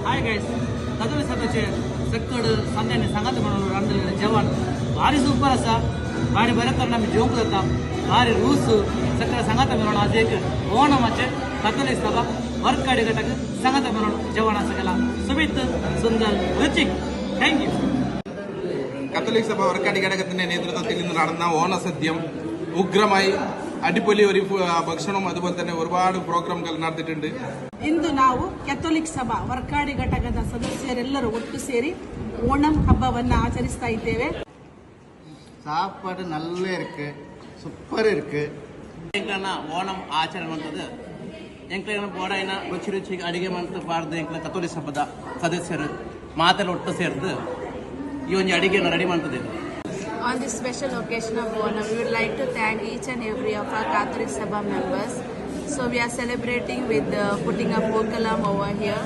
Hi guys कदोली सभेचे सकड संध्याने सांगत म्हणून रांधलेलं जेवण भारी सुपर असा भारी बरे तर आम्ही जेवून जाता भारी रूस सगळं सांगत म्हणून आज एक ओणमाचे कदोली सभा वर्काडी घटक सांगत म्हणून जेवण असं केला सुमित सुंदर रुचिक थँक्यू കത്തോലിക് സഭ വർക്കാടി ഘടകത്തിന്റെ നേതൃത്വത്തിൽ ഇന്ന് നടന്ന ഓണസദ്യം ഉഗ്രമായി അടിപൊളി ഒരു ഭക്ഷണവും അതുപോലെ തന്നെ ഒരുപാട് പ്രോഗ്രാമുകൾ നടത്തിയിട്ടുണ്ട്. ಇಂದು ನಾವು ಕೆಥೋಲಿಕ್ ಸಭಾ ವರ್ಕಾಡಿ ಘಟಕದ ಸದಸ್ಯರೆಲ್ಲರೂ ಒಟ್ಟು ಸೇರಿ ಓಣಂ ಹಬ್ಬವನ್ನು ಆಚರಿಸ್ತಾ ಇದ್ದೇವೆ. சாப்பாடு நல்லா இருக்கு, சூப்பர் இருக்கு. ಓಣಂ ಆಚರಣೆ ಅಂತದ್ದು ಎಂಕ್ಲ ಬೋಡಾಯಿನ ರುಚಿ ರುಚಿಗೆ ಅಡಿಗೆ ಮಾಡ್ತಾ ಬಾರ್ದು ಎಂಕ್ಲ ಕಥೋಲಿಕ್ ಸಭಾದ ಸದಸ್ಯರು ಮಾತೆಲ್ಲ ಒಟ್ಟು ಸೇರಿದು ಈ ಒಂದು ಅಡಿಗೆಯನ್ನು ರೆಡಿ ಮಾಡ್ತದೆ. On this special occasion of Onam, we would like to thank each and every of our Catholic Sabha members. So we are celebrating with putting up Vokalam over here.